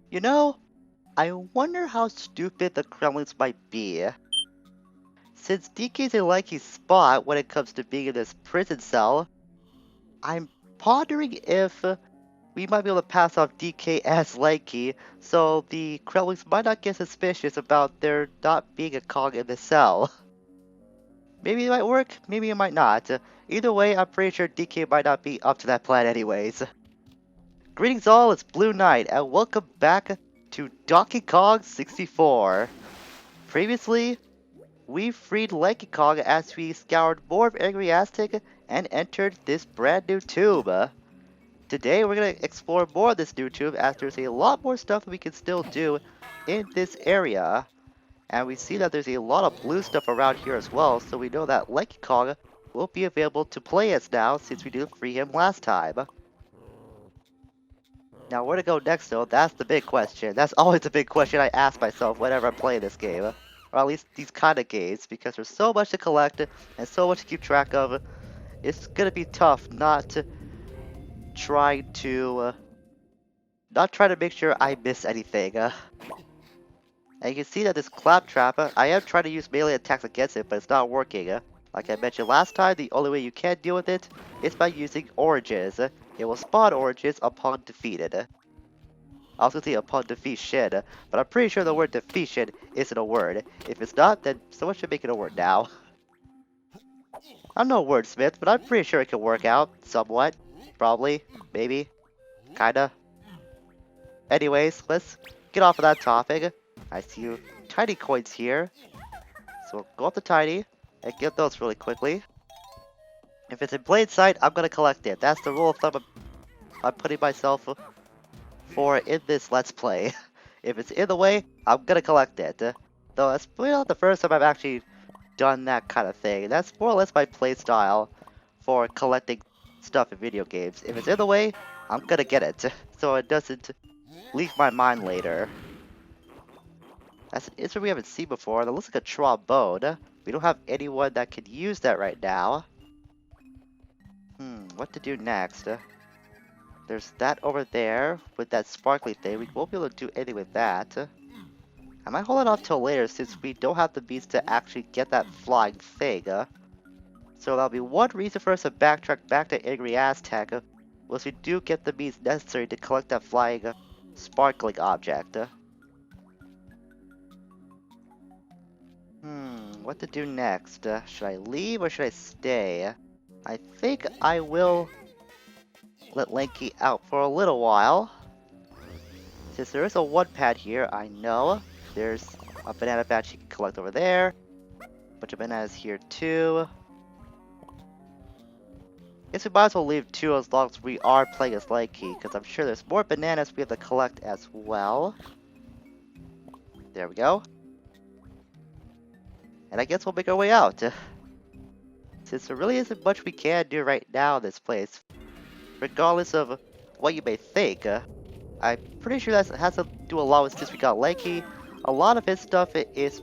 You know, I wonder how stupid the Kremlins might be. Since DK's a likely spot when it comes to being in this prison cell, I'm pondering if we might be able to pass off DK as Lanky, so the Kremlins might not get suspicious about there not being a cog in the cell. Maybe it might work, maybe it might not. Either way, I'm pretty sure DK might not be up to that plan anyways. Greetings all, it's Blue Knight, and welcome back to Donkey Kong 64. Previously, we freed Lanky Kong as we scoured more of Angry Aztec and entered this brand new tube. Today we're going to explore more of this new tube as there's a lot more stuff that we can still do in this area. And we see that there's a lot of blue stuff around here as well, so we know that Lanky Kong will be available to play as now since we didn't free him last time. Now where to go next though, that's the big question. That's always the big question I ask myself whenever I'm playing this game. Or at least these kind of games, because there's so much to collect and so much to keep track of. It's gonna be tough not to try to make sure I miss anything. And you can see that this claptrap, I am trying to use melee attacks against it, but it's not working. Like I mentioned last time, the only way you can deal with it is by using oranges. It will spawn oranges upon defeated. I was gonna say upon defeation, but I'm pretty sure the word defeation isn't a word. If it's not, then someone should make it a word now. I'm no wordsmith, but I'm pretty sure it can work out, somewhat. Probably, maybe, kinda. Anyways, let's get off of that topic. I see you tiny coins here. So we'll go up to tiny and get those really quickly. If it's in plain sight, I'm gonna collect it. That's the rule of thumb I'm putting myself for in this Let's Play. If it's in the way, I'm gonna collect it. Though that's probably not the first time I've actually done that kind of thing. That's more or less my playstyle for collecting stuff in video games. If it's in the way, I'm gonna get it, so it doesn't leave my mind later. That's an instrument we haven't seen before. That looks like a trombone. We don't have anyone that can use that right now. What to do next? There's that over there with that sparkly thing. We won't be able to do anything with that. I might hold it off till later since we don't have the means to actually get that flying thing. So that'll be one reason for us to backtrack back to Angry Aztec once we do get the means necessary to collect that flying sparkling object. What to do next? Should I leave or should I stay? I think I will let Lanky out for a little while. Since there is a one pad here, I know there's a banana patch you can collect over there. A bunch of bananas here too. Guess we might as well leave too as long as we are playing as Lanky, because I'm sure there's more bananas we have to collect as well. There we go. And I guess we'll make our way out. Since there really isn't much we can do right now in this place, regardless of what you may think, I'm pretty sure that has to do a lot with since we got Lanky. A lot of his stuff is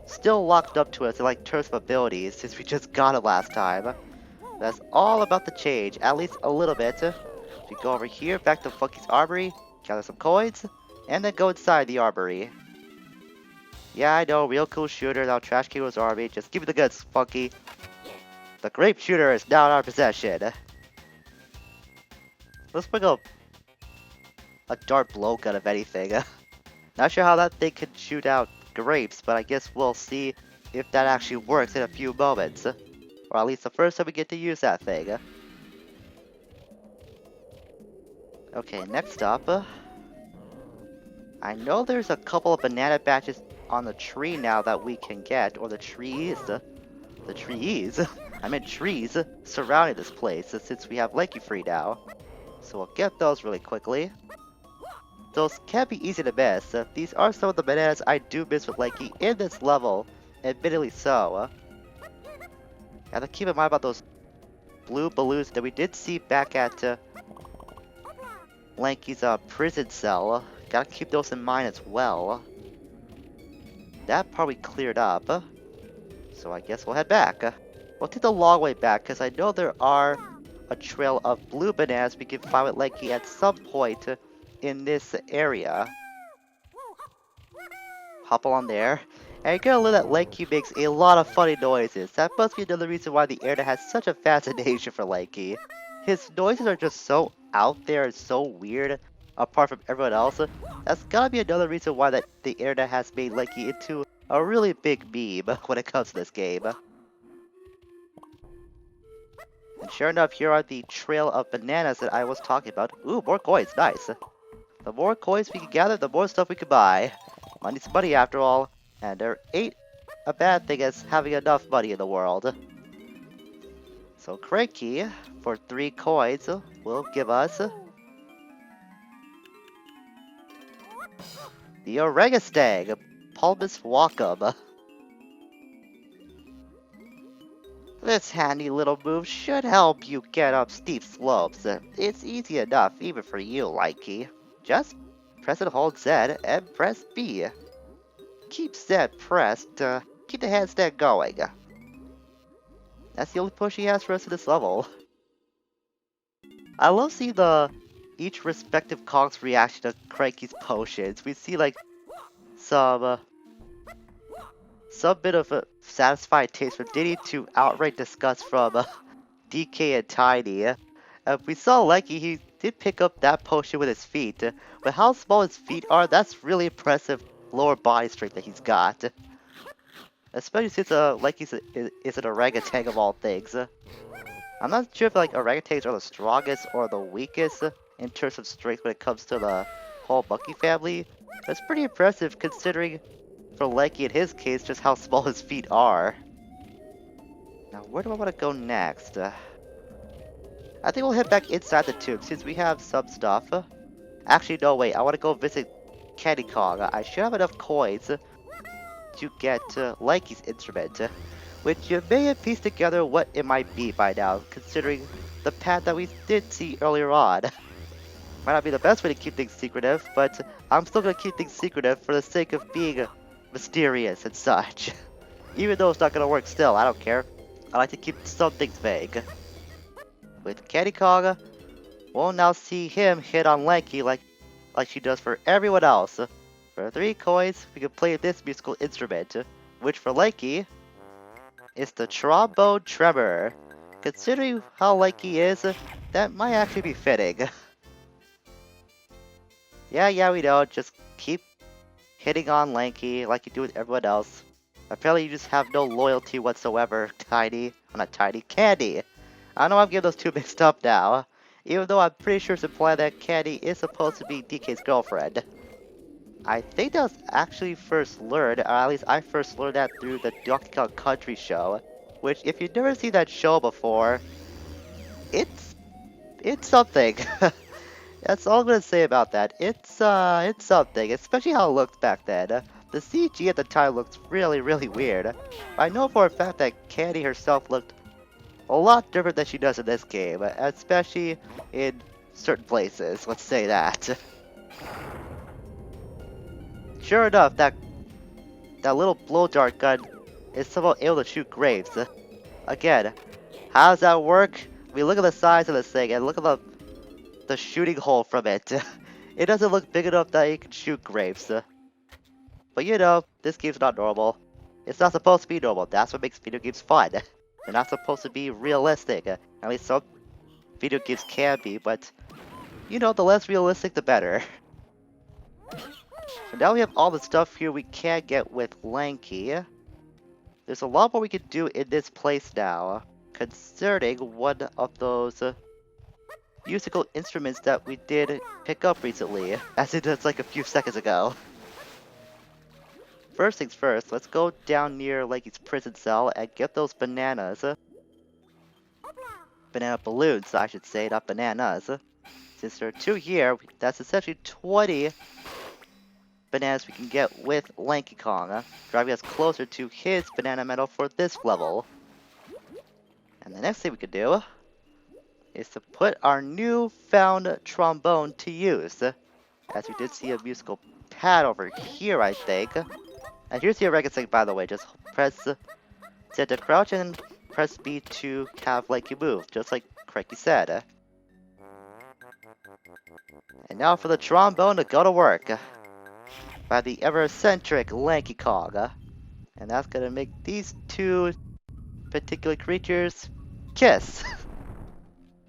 still locked up to us in like terms of abilities since we just got it last time. That's all about to change, at least a little bit. We go over here, back to Funky's Armory, gather some coins, and then go inside the Armory. Yeah, I know, real cool shooter, now Trash King's Army. Just give me the goods, Funky. The grape shooter is now in our possession. Let's bring up a dart blowgun of anything. Not sure how that thing can shoot out grapes, but I guess we'll see if that actually works in a few moments. Or at least the first time we get to use that thing. Okay, next up. I know there's a couple of banana batches on the tree now that we can get, or the trees. The trees? I meant trees surrounding this place since we have Lanky free now. So we'll get those really quickly. Those can't be easy to miss. These are some of the bananas I do miss with Lanky in this level, admittedly so. Have to keep in mind about those blue balloons that we did see back at Lanky's prison cell. Gotta keep those in mind as well. That probably cleared up. So I guess we'll head back. We'll take the long way back because I know there are a trail of blue bananas we can find with Lanky at some point in this area. Hop on there. And you're gonna learn that Lanky makes a lot of funny noises. That must be another reason why the internet has such a fascination for Lanky. His noises are just so out there and so weird, apart from everyone else. That's gotta be another reason why the internet has made Lanky into a really big meme when it comes to this game. And sure enough, here are the trail of bananas that I was talking about. Ooh, more coins, nice. The more coins we can gather, the more stuff we can buy. Money's money after all, and there ain't a bad thing as having enough money in the world. So Cranky, for 3 coins, will give us the Orangutang, Palmus Wacom. This handy little move should help you get up steep slopes. It's easy enough even for you, Lanky. Just press and hold Z and press B. Keep Z pressed to keep the handstand going. That's the only push he has for us in this level. I love seeing each respective Kong's reaction to Cranky's potions. We see like some bit of a satisfied taste from Diddy to outright disgust from DK and Tiny. We saw Lanky, he did pick up that potion with his feet, but how small his feet are, that's really impressive lower body strength that he's got. Especially since Lanky is an orangutan of all things. I'm not sure if like orangutans are the strongest or the weakest in terms of strength when it comes to the whole monkey family. That's pretty impressive considering for Lanky in his case just how small his feet are. Now where do I want to go next? I think we'll head back inside the tube since we have some stuff. Actually no wait, I want to go visit Candy Kong. I should have enough coins to get Lanky's instrument. Which you may have pieced together what it might be by now, considering the path that we did see earlier on. Might not be the best way to keep things secretive, but I'm still gonna keep things secretive for the sake of being mysterious and such. Even though it's not gonna work still, I don't care. I like to keep some things vague. With Candy Kong, we'll now see him hit on Lanky like she does for everyone else. For 3 coins, we can play this musical instrument, which for Lanky is the trombone tremor. Considering how Lanky is, that might actually be fitting. Yeah, we know, just keep hitting on Lanky like you do with everyone else. Apparently you just have no loyalty whatsoever, Tiny. I'm not Tiny, Candy. I know I'm getting those two mixed up now. Even though I'm pretty sure it's implied that Candy is supposed to be DK's girlfriend. I think that was actually first learned, or at least I first learned that through the Donkey Kong Country show. Which, if you've never seen that show before, it's something. That's all I'm gonna say about that. It's something, especially how it looked back then. The CG at the time looked really weird. I know for a fact that Candy herself looked a lot different than she does in this game, especially in certain places, let's say that. Sure enough, that little blow dart gun is somehow able to shoot graves. Again, how does that work? We look at the size of this thing and look at the shooting hole from it. It doesn't look big enough that it can shoot graves. But you know, this game's not normal. It's not supposed to be normal. That's what makes video games fun. They're not supposed to be realistic. At least some video games can be, but you know, the less realistic the better. So now we have all the stuff here we can get with Lanky. There's a lot more we can do in this place now, concerning one of those musical instruments that we did pick up recently, as it was like a few seconds ago. First things first, let's go down near Lanky's prison cell and get those bananas. Banana balloons, I should say, not bananas. Since there are 2 here, that's essentially 20 bananas we can get with Lanky Kong, driving us closer to his banana medal for this level. And the next thing we could do is to put our newfound trombone to use. As we did see a musical pad over here, I think. And here's the orangutan, by the way. Just press Z to crouch and press B to have Lanky move, just like Cranky said. And now for the trombone to go to work. By the ever-eccentric Lanky Cog. And that's gonna make these two particular creatures kiss.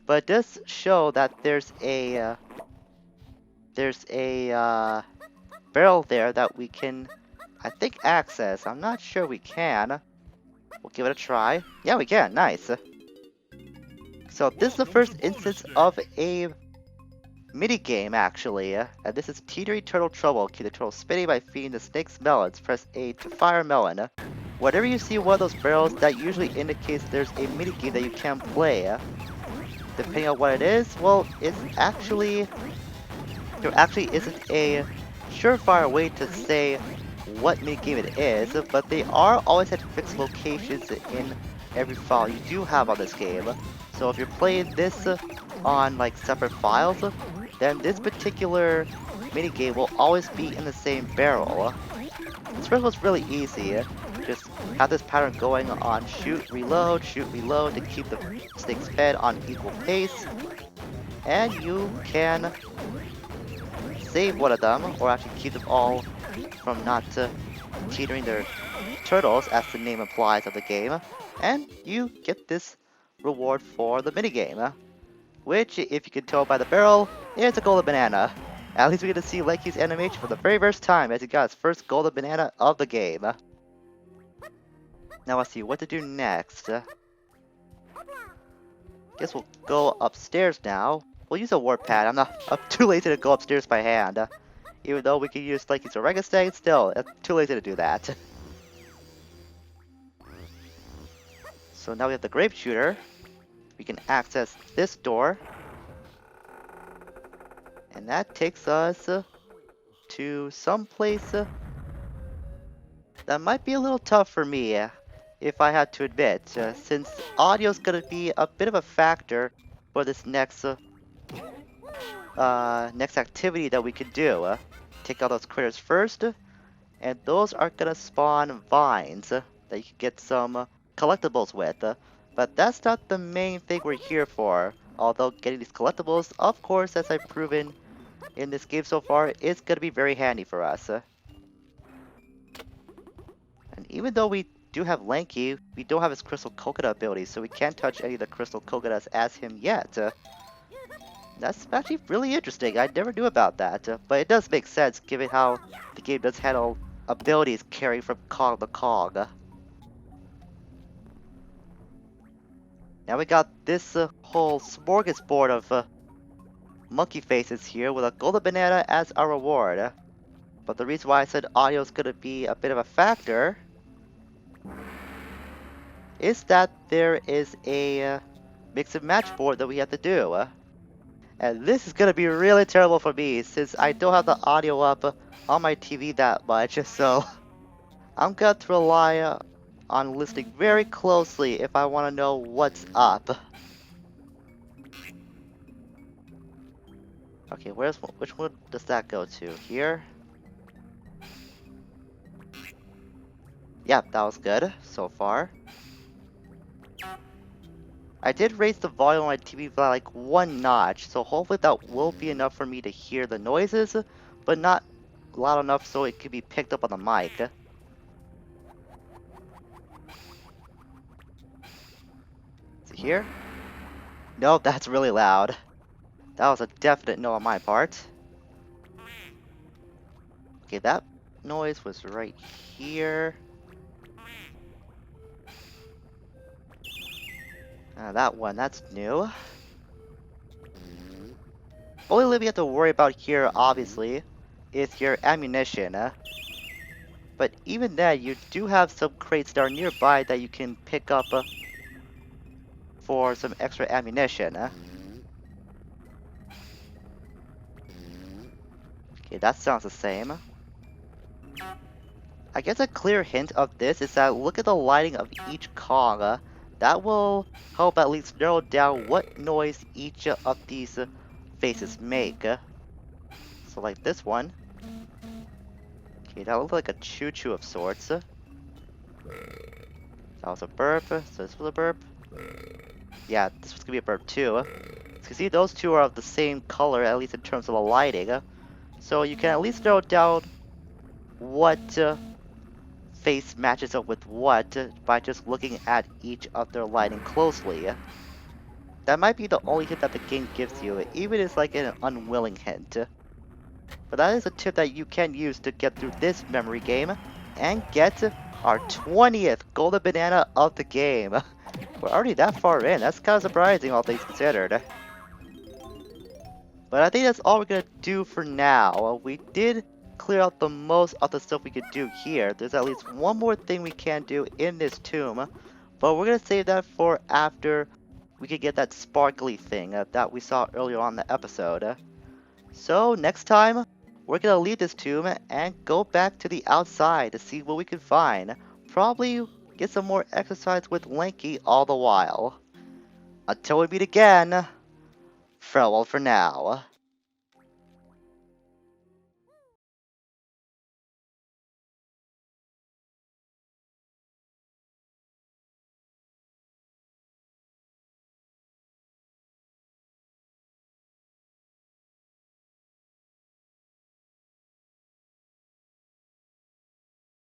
But it does show that there's a barrel there that we can, I think, access. I'm not sure we can. We'll give it a try. Yeah, we can. Nice. So this is the first instance of a mini game, actually. And this is Teetery Turtle Trouble. Keep the turtle spinning by feeding the snake's melons. Press A to fire melon. Whenever you see one of those barrels, that usually indicates there's a mini game that you can play. Depending on what it is, well, there actually isn't a surefire way to say what minigame it is, but they are always at fixed locations in every file you do have on this game. So if you're playing this on like separate files, then this particular minigame will always be in the same barrel. This first one's really easy. Just have this pattern going on shoot, reload to keep the snake's head on equal pace. And you can save one of them, or actually keep them all from not teetering their turtles, as the name implies of the game, and you get this reward for the minigame, which, if you can tell by the barrel, is a golden banana. At least we get to see Lanky's animation for the very first time as he got his first golden banana of the game. Now let's see what to do next. Guess we'll go upstairs now. We'll use a warp pad. I'm too lazy to go upstairs by hand. Even though we can use Lanky's Oregastang, still, I'm too lazy to do that. So now we have the grape shooter. We can access this door. And that takes us to some place that might be a little tough for me, if I had to admit, since audio's gonna be a bit of a factor for this next activity that we could do. Take out those critters first, and those are gonna spawn vines that you can get some collectibles with. But that's not the main thing we're here for. Although getting these collectibles, of course, as I've proven in this game so far, is gonna be very handy for us. And even though we do have Lanky, we don't have his crystal coconut ability, so we can't touch any of the crystal coconuts as him yet. That's actually really interesting. I never knew about that, but it does make sense given how the game does handle abilities carried from cog to cog. Now we got this whole smorgasbord of monkey faces here with a golden banana as our reward. But the reason why I said audio is going to be a bit of a factor is that there is a mix and match board that we have to do. And this is going to be really terrible for me since I don't have the audio up on my TV that much, so I'm going to rely on listening very closely if I want to know what's up. Okay, which one does that go to? Here? Yep, that was good so far. I did raise the volume on my TV by like 1 notch, so hopefully that will be enough for me to hear the noises, but not loud enough so it could be picked up on the mic. Is it here? No, that's really loud. That was a definite no on my part. Okay, that noise was right here. That one, that's new. Only thing we have to worry about here, obviously, is your ammunition. But even then, you do have some crates that are nearby that you can pick up for some extra ammunition. Okay, that sounds the same. I guess a clear hint of this is that look at the lighting of each cog. That will help at least narrow down what noise each of these faces make. So like this one. Okay, that looks like a choo-choo of sorts. That was a burp, so this was a burp. Yeah, this was gonna be a burp too. It's You see, those two are of the same color, at least in terms of the lighting. So you can at least narrow down what face matches up with what by just looking at each of their lighting closely. That might be the only hint that the game gives you, even if it's like an unwilling hint. But that is a tip that you can use to get through this memory game and get our 20th golden banana of the game. We're already that far in. That's kind of surprising, all things considered. But I think that's all we're gonna do for now. We did clear out the most of the stuff we could do here. There's at least one more thing we can do in this tomb, but we're gonna save that for after we could get that sparkly thing that we saw earlier on in the episode. So next time, we're gonna leave this tomb and go back to the outside to see what we can find. Probably get some more exercise with Lanky all the while. Until we meet again, farewell for now.